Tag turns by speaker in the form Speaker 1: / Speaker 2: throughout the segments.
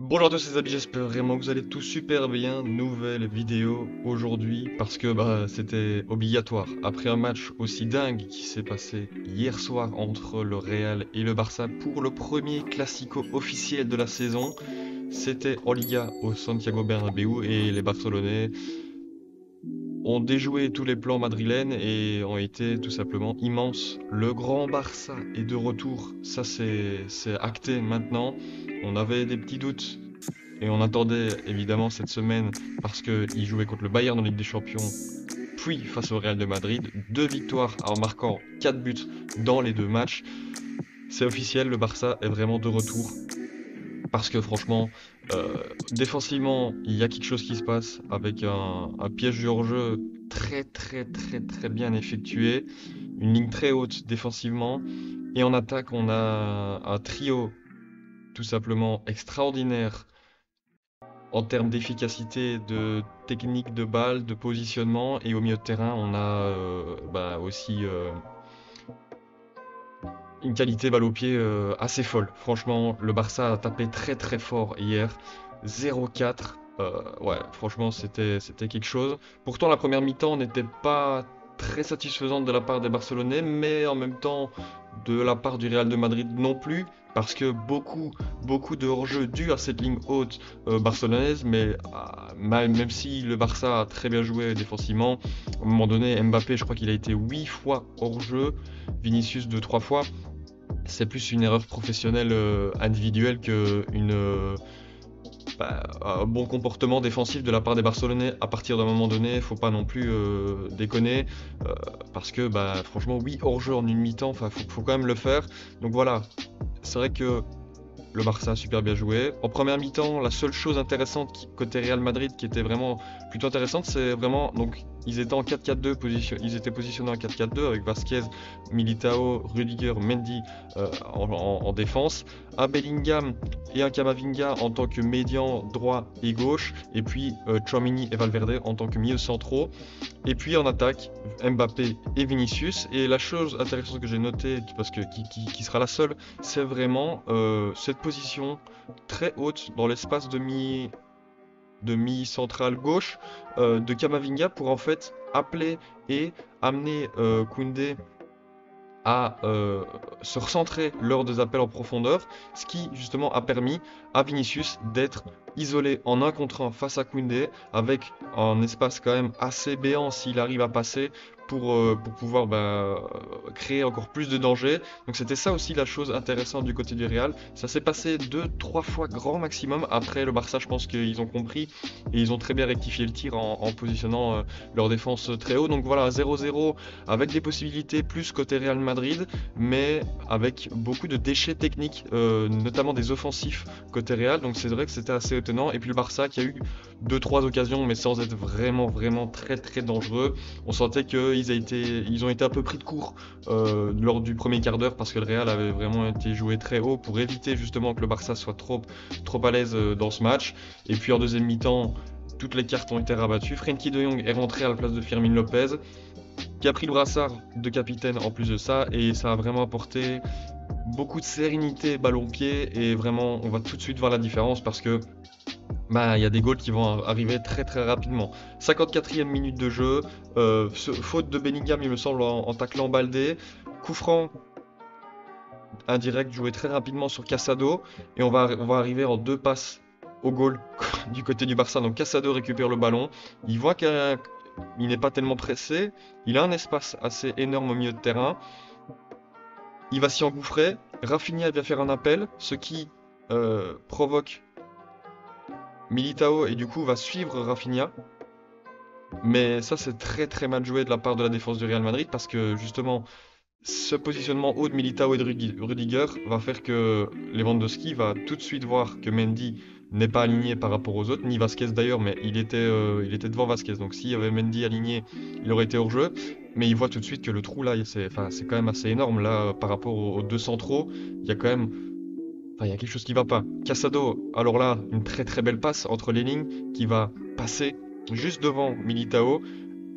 Speaker 1: Bonjour à tous les amis, j'espère vraiment que vous allez tous super bien. Nouvelle vidéo aujourd'hui parce que c'était obligatoire. Après un match aussi dingue qui s'est passé hier soir entre le Real et le Barça pour le premier classico officiel de la saison, c'était en Liga au Santiago Bernabéu et les Barcelonais ont déjoué tous les plans madrilènes et ont été tout simplement immenses. Le grand Barça est de retour, ça c'est acté maintenant. On avait des petits doutes et on attendait évidemment cette semaine parce qu'il jouait contre le Bayern en Ligue des Champions, puis face au Real de Madrid. Deux victoires en marquant 4 buts dans les deux matchs. C'est officiel, le Barça est vraiment de retour. Parce que franchement, défensivement, il y a quelque chose qui se passe avec un piège du hors-jeu très bien effectué. Une ligne très haute défensivement. Et en attaque, on a un trio tout simplement extraordinaire en termes d'efficacité, de technique de balle, de positionnement, et au milieu de terrain, on a aussi une qualité balle au pied assez folle. Franchement, le Barça a tapé très fort hier, 0-4. Ouais, franchement, c'était quelque chose. Pourtant, la première mi-temps n'était pas très satisfaisante de la part des Barcelonais, mais en même temps de la part du Real de Madrid non plus, parce que beaucoup de hors-jeu dû à cette ligne haute barcelonaise, mais même si le Barça a très bien joué défensivement, à un moment donné, Mbappé, je crois qu'il a été 8 fois hors-jeu, Vinicius 2-3 fois. C'est plus une erreur professionnelle individuelle que un bon comportement défensif de la part des Barcelonais. À partir d'un moment donné, faut pas non plus déconner, parce que franchement, oui, hors-jeu en une mi-temps, enfin, faut quand même le faire. Donc voilà, c'est vrai que le Barça a super bien joué. En première mi-temps, la seule chose intéressante côté Real Madrid qui était vraiment plutôt intéressante, c'est vraiment donc ils étaient en 4-4-2 ils étaient positionnés en 4-4-2 avec Vasquez, Militao, Rudiger, Mendy en défense, un Bellingham et un Camavinga en tant que médian droit et gauche, et puis Tchouaméni et Valverde en tant que milieux centraux. Et puis en attaque, Mbappé et Vinicius. Et la chose intéressante que j'ai notée, parce que qui sera la seule, c'est vraiment cette position très haute dans l'espace de mi-centrale gauche de Kamavinga pour en fait appeler et amener Koundé à se recentrer lors des appels en profondeur, ce qui justement a permis à Vinicius d'être isolé en un contre un face à Koundé, avec un espace quand même assez béant s'il arrive à passer pour pouvoir créer encore plus de danger. Donc c'était ça aussi la chose intéressante du côté du Real. Ça s'est passé deux, trois fois grand maximum. Après le Barça, je pense qu'ils ont compris et ils ont très bien rectifié le tir en positionnant leur défense très haut. Donc voilà, 0-0 avec des possibilités plus côté Real Madrid, mais avec beaucoup de déchets techniques, notamment des offensifs côté Real. Donc c'est vrai que c'était assez étonnant. Et puis le Barça qui a eu deux trois occasions, mais sans être vraiment très dangereux. On sentait ils ont été un peu pris de court lors du premier quart d'heure parce que le Real avait vraiment été joué très haut pour éviter justement que le Barça soit trop à l'aise dans ce match. Et puis en deuxième mi-temps, toutes les cartes ont été rabattues. Frenkie de Jong est rentré à la place de Firmin Lopez, qui a pris le brassard de capitaine en plus de ça, et ça a vraiment apporté beaucoup de sérénité ballon pied, et vraiment on va tout de suite voir la différence parce que il y a des goals qui vont arriver très rapidement. 54e minute de jeu, faute de Bellingham il me semble en taclant Baldé, coup franc indirect joué très rapidement sur Casado, et on va arriver en deux passes au goal du côté du Barça. Donc Casado récupère le ballon, il voit qu'il n'est pas tellement pressé, il a un espace assez énorme au milieu de terrain, il va s'y engouffrer, Rafinha vient faire un appel, ce qui provoque Militao et du coup va suivre Rafinha. Mais ça c'est très mal joué de la part de la défense du Real Madrid parce que justement ce positionnement haut de Militao et de Rudiger va faire que Lewandowski va tout de suite voir que Mendy n'est pas aligné par rapport aux autres, ni Vasquez d'ailleurs, mais il était devant Vasquez. Donc s'il y avait Mendy aligné, il aurait été hors jeu. Mais il voit tout de suite que le trou là, c'est quand même assez énorme là par rapport aux deux centraux. Il y a quand même, il y a quelque chose qui va pas. Casado, alors là, une très belle passe entre les lignes qui va passer juste devant Militao.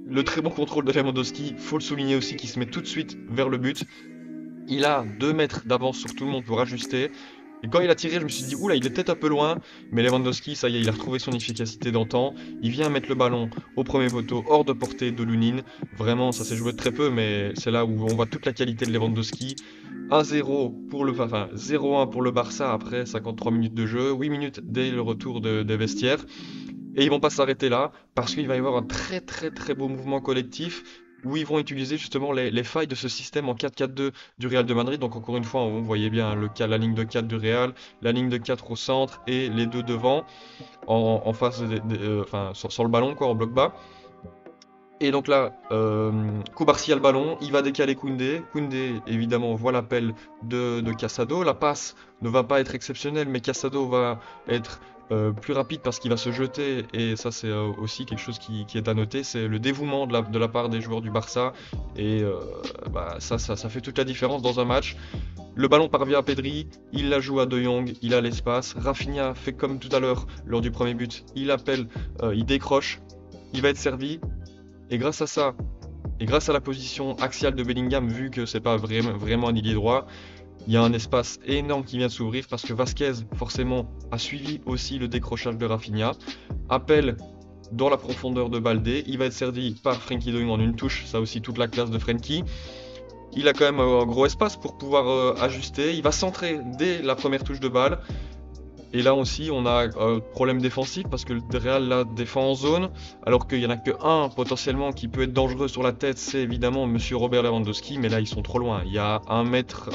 Speaker 1: Le très bon contrôle de Lewandowski, faut le souligner aussi, qui se met tout de suite vers le but. Il a 2 mètres d'avance sur tout le monde pour ajuster. Et quand il a tiré, je me suis dit, oula, il est peut-être un peu loin, mais Lewandowski, ça y est, il a retrouvé son efficacité d'antan. Il vient mettre le ballon au premier poteau, hors de portée de Lunin. Vraiment, ça s'est joué de très peu, mais c'est là où on voit toute la qualité de Lewandowski. 1-0 pour le, enfin 0-1 pour le Barça après 53 minutes de jeu, 8 minutes dès le retour des vestiaires. Et ils vont pas s'arrêter là, parce qu'il va y avoir un très très très beau mouvement collectif où ils vont utiliser justement les failles de ce système en 4-4-2 du Real de Madrid. Donc encore une fois, on voyait bien la ligne de 4 du Real, la ligne de 4 au centre et les deux devant en face, enfin sur le ballon quoi, en bloc bas. Et donc là, Koubarsi a le ballon, il va décaler Koundé. Koundé, évidemment, voit l'appel de Casado. La passe ne va pas être exceptionnelle, mais Casado va être plus rapide parce qu'il va se jeter. Et ça, c'est aussi quelque chose qui est à noter. C'est le dévouement de la part des joueurs du Barça. Et bah, ça fait toute la différence dans un match. Le ballon parvient à Pedri, il la joue à De Jong, il a l'espace. Rafinha fait comme tout à l'heure lors du premier but. Il appelle, il décroche, il va être servi. Et grâce à ça, et grâce à la position axiale de Bellingham, vu que c'est pas vraiment un ailier droit, il y a un espace énorme qui vient de s'ouvrir parce que Vasquez, forcément, a suivi aussi le décrochage de Rafinha. Appel dans la profondeur de Baldé, il va être servi par Frenkie de Jong en une touche, ça aussi toute la classe de Frenkie. Il a quand même un gros espace pour pouvoir ajuster, il va centrer dès la première touche de balle. Et là aussi, on a un problème défensif parce que le Real là, défend en zone, alors qu'il n'y en a que un potentiellement qui peut être dangereux sur la tête, c'est évidemment Monsieur Robert Lewandowski, mais là ils sont trop loin. Il y a 1 mètre,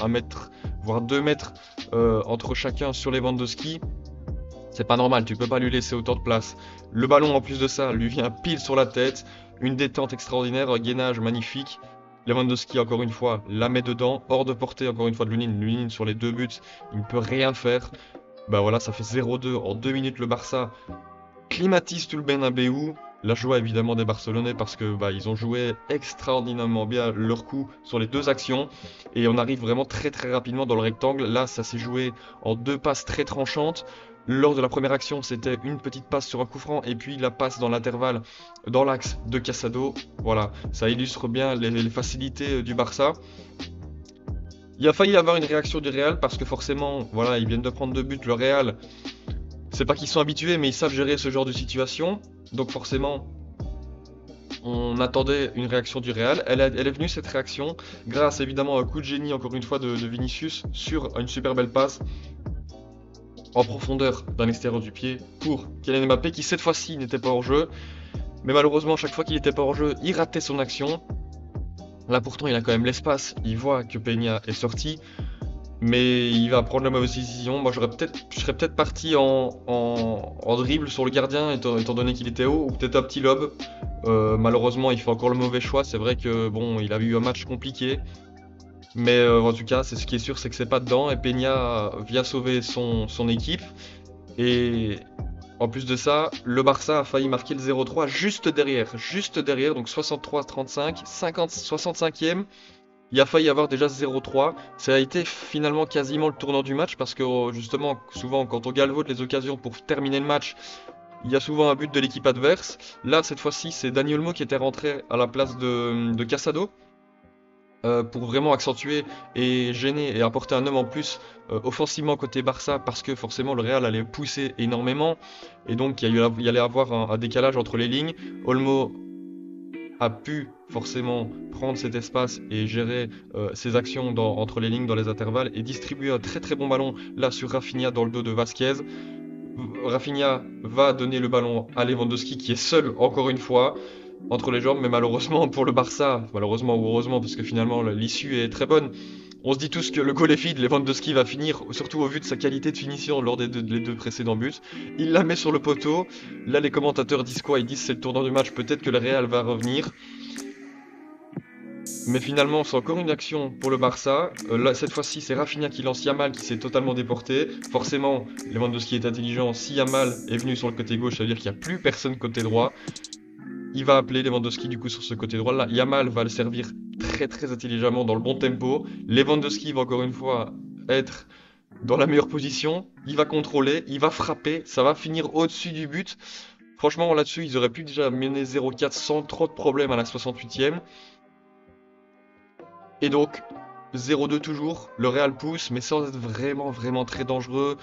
Speaker 1: voire 2 mètres entre chacun sur Lewandowski. C'est pas normal, tu peux pas lui laisser autant de place. Le ballon en plus de ça lui vient pile sur la tête, une détente extraordinaire, un gainage magnifique. Lewandowski encore une fois la met dedans, hors de portée encore une fois de Lunin. Lunin sur les 2 buts, il ne peut rien faire. Bah voilà, ça fait 0-2 en 2 minutes. Le Barça climatise tout le Bernabéu. La joie évidemment des Barcelonais parce que bah, ils ont joué extraordinairement bien leur coup sur les deux actions et on arrive vraiment très très rapidement dans le rectangle. Là, ça s'est joué en 2 passes très tranchantes. Lors de la première action, c'était une petite passe sur un coup franc et puis la passe dans l'intervalle dans l'axe de Casado. Voilà, ça illustre bien les facilités du Barça. Il a failli y avoir une réaction du Real parce que forcément, voilà, ils viennent de prendre 2 buts. Le Real, c'est pas qu'ils sont habitués, mais ils savent gérer ce genre de situation. Donc forcément, on attendait une réaction du Real. Elle est venue cette réaction grâce évidemment à un coup de génie encore une fois de Vinicius sur une super belle passe en profondeur d'un extérieur du pied pour Kylian Mbappé qui cette fois-ci n'était pas hors jeu. Mais malheureusement, chaque fois qu'il n'était pas hors jeu, il ratait son action. Là pourtant, il a quand même l'espace. Il voit que Peña est sorti. Mais il va prendre la mauvaise décision. Moi, je serais peut-être parti en dribble sur le gardien, étant donné qu'il était haut, ou peut-être un petit lob. Malheureusement, il fait encore le mauvais choix. C'est vrai que bon, il a eu un match compliqué. Mais en tout cas, c'est ce qui est sûr, c'est que c'est pas dedans. Et Peña vient sauver son équipe. Et en plus de ça, le Barça a failli marquer le 0-3 juste derrière, donc 63-35, 65e. Il a failli y avoir déjà 0-3. Ça a été finalement quasiment le tournant du match parce que justement, souvent quand on galvaude les occasions pour terminer le match, il y a souvent un but de l'équipe adverse. Là, cette fois-ci, c'est Dani Olmo qui était rentré à la place de Casado pour vraiment accentuer et gêner et apporter un homme en plus offensivement côté Barça parce que forcément le Real allait pousser énormément et donc il y allait avoir un décalage entre les lignes. Olmo a pu forcément prendre cet espace et gérer ses actions entre les lignes, dans les intervalles et distribuer un très très bon ballon là sur Rafinha dans le dos de Vasquez. Rafinha va donner le ballon à Lewandowski qui est seul encore une fois entre les jambes, mais malheureusement pour le Barça, malheureusement ou heureusement parce que finalement l'issue est très bonne. On se dit tous que le goal est vide, Lewandowski va finir, surtout au vu de sa qualité de finition lors des deux précédents buts. Il la met sur le poteau. Là, les commentateurs disent quoi? Ils disent c'est le tournant du match, peut-être que le Real va revenir. Mais finalement, c'est encore une action pour le Barça. Là, cette fois-ci, c'est Rafinha qui lance Yamal qui s'est totalement déporté. Forcément, Lewandowski est intelligent. Si Yamal est venu sur le côté gauche, ça veut dire qu'il n'y a plus personne côté droit. Il va appeler Lewandowski du coup sur ce côté droit là. Yamal va le servir très très intelligemment dans le bon tempo. Lewandowski va encore une fois être dans la meilleure position. Il va contrôler, il va frapper. Ça va finir au-dessus du but. Franchement là-dessus ils auraient pu déjà mener 0-4 sans trop de problèmes à la 68e. Et donc 0-2 toujours, le Real pousse, mais sans être vraiment très dangereux.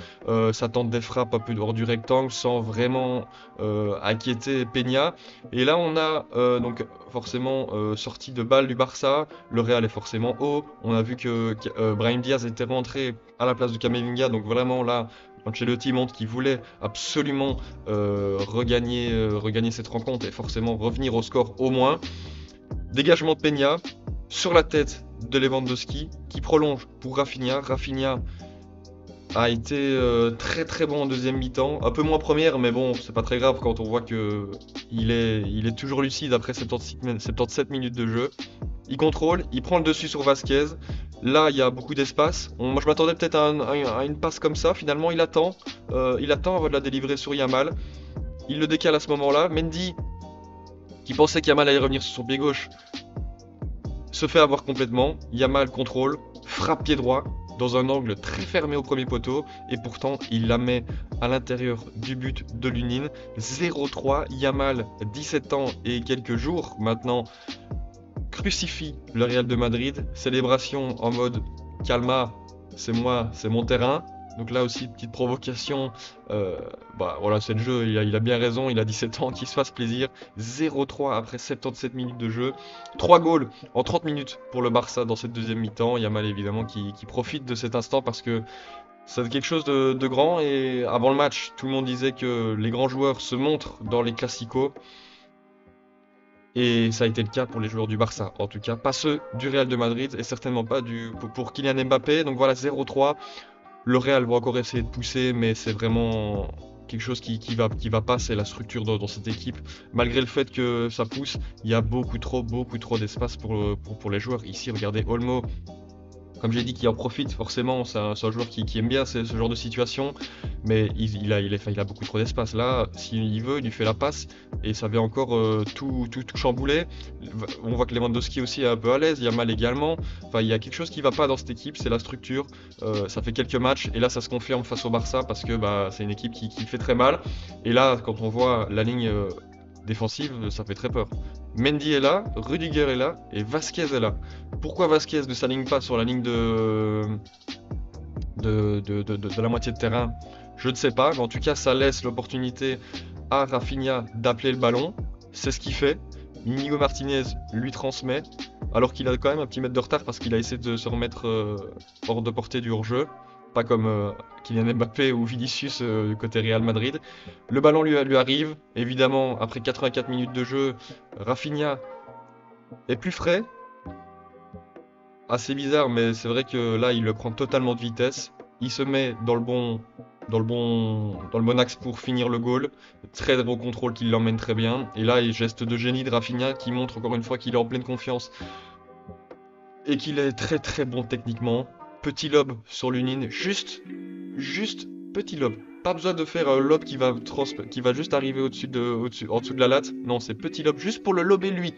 Speaker 1: Ça tente des frappes un peu hors du rectangle, sans vraiment inquiéter Peña. Et là, on a donc forcément sortie de balle du Barça. Le Real est forcément haut. On a vu que Brahim Diaz était rentré à la place de Camavinga, donc vraiment là, Ancelotti montre qu'il voulait absolument regagner cette rencontre et forcément revenir au score au moins. Dégagement de Peña sur la tête de Lewandowski qui prolonge pour Rafinha. Rafinha a été très bon en deuxième mi-temps, un peu moins première, mais bon, c'est pas très grave quand on voit que il est toujours lucide après 77 minutes de jeu. Il contrôle, il prend le dessus sur Vasquez. Là, il y a beaucoup d'espace. Moi, je m'attendais peut-être à une passe comme ça. Finalement, il attend avant de la délivrer sur Yamal. Il le décale à ce moment-là. Mendy, qui pensait qu'Yamal allait revenir sur son pied gauche, se fait avoir complètement. Yamal contrôle, frappe pied droit dans un angle très fermé au premier poteau et pourtant il la met à l'intérieur du but de l'Union. 0-3, Yamal, 17 ans et quelques jours maintenant, crucifie le Real de Madrid. Célébration en mode calma, c'est moi, c'est mon terrain. Donc là aussi, petite provocation. Voilà, c'est le jeu, il a bien raison, il a 17 ans, qu'il se fasse plaisir. 0-3 après 77 minutes de jeu. 3 goals en 30 minutes pour le Barça dans cette deuxième mi-temps. Yamal évidemment qui profite de cet instant parce que c'est quelque chose de grand. Et avant le match, tout le monde disait que les grands joueurs se montrent dans les classicos. Et ça a été le cas pour les joueurs du Barça, en tout cas pas ceux du Real de Madrid et certainement pas pour Kylian Mbappé. Donc voilà, 0-3. Le Real va encore essayer de pousser, mais c'est vraiment quelque chose qui va pas, c'est la structure dans cette équipe. Malgré le fait que ça pousse, il y a beaucoup trop d'espace pour les joueurs. Ici, regardez Olmo, comme j'ai dit, qui en profite forcément, c'est un joueur qui aime bien ce genre de situation, mais il a beaucoup trop d'espace. Là, s'il veut, il lui fait la passe, et ça va encore tout chambouler. On voit que Lewandowski aussi est un peu à l'aise, Yamal également. Enfin, il y a quelque chose qui va pas dans cette équipe, c'est la structure. Ça fait quelques matchs, et là ça se confirme face au Barça, parce que c'est une équipe qui fait très mal. Et là, quand on voit la ligne défensive, ça fait très peur. Mendy est là, Rudiger est là et Vasquez est là. Pourquoi Vasquez ne s'aligne pas sur la ligne de la moitié de terrain? Je ne sais pas, mais en tout cas ça laisse l'opportunité à Rafinha d'appeler le ballon. C'est ce qu'il fait. Inigo Martinez lui transmet, alors qu'il a quand même un petit mètre de retard parce qu'il a essayé de se remettre hors de portée du hors-jeu. Pas comme Kylian Mbappé ou Vinicius du côté Real Madrid. Le ballon lui arrive. Évidemment, après 84 minutes de jeu, Rafinha est plus frais. Assez bizarre, mais c'est vrai que là, il le prend totalement de vitesse. Il se met dans le bon axe pour finir le goal. Très gros contrôle qui l'emmène très bien. Et là, il geste de génie de Rafinha qui montre encore une fois qu'il est en pleine confiance. Et qu'il est très bon techniquement. Petit lob sur l'Union, juste petit lob. Pas besoin de faire un lob qui va juste arriver en dessous de la latte. Non, c'est petit lob juste pour le lober lui.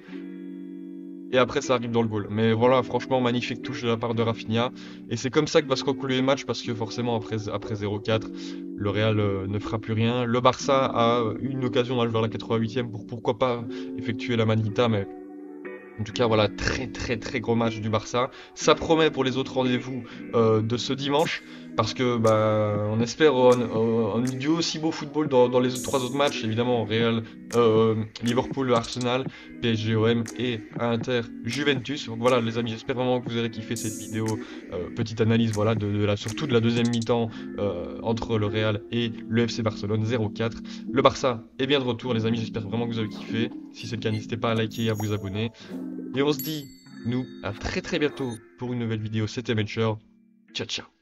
Speaker 1: Et après ça arrive dans le goal. Mais voilà, franchement, magnifique touche de la part de Rafinha. Et c'est comme ça que va se conclure le match parce que forcément après 0-4, le Real ne fera plus rien. Le Barça a eu une occasion d'aller vers la 88e pour pourquoi pas effectuer la manita, mais en tout cas, voilà, très gros match du Barça. Ça promet pour les autres rendez-vous de ce dimanche, parce que on espère du aussi beau football dans les trois autres matchs, évidemment, Real, Liverpool, Arsenal, PSG, OM et Inter, Juventus. Donc voilà, les amis, j'espère vraiment que vous aurez kiffé cette vidéo, petite analyse, voilà, surtout de la deuxième mi-temps entre le Real et le FC Barcelone, 0-4. Le Barça est bien de retour, les amis, j'espère vraiment que vous avez kiffé. Si c'est le cas, n'hésitez pas à liker et à vous abonner. Et on se dit, nous, à très bientôt pour une nouvelle vidéo. C'était Mencher. Ciao, ciao.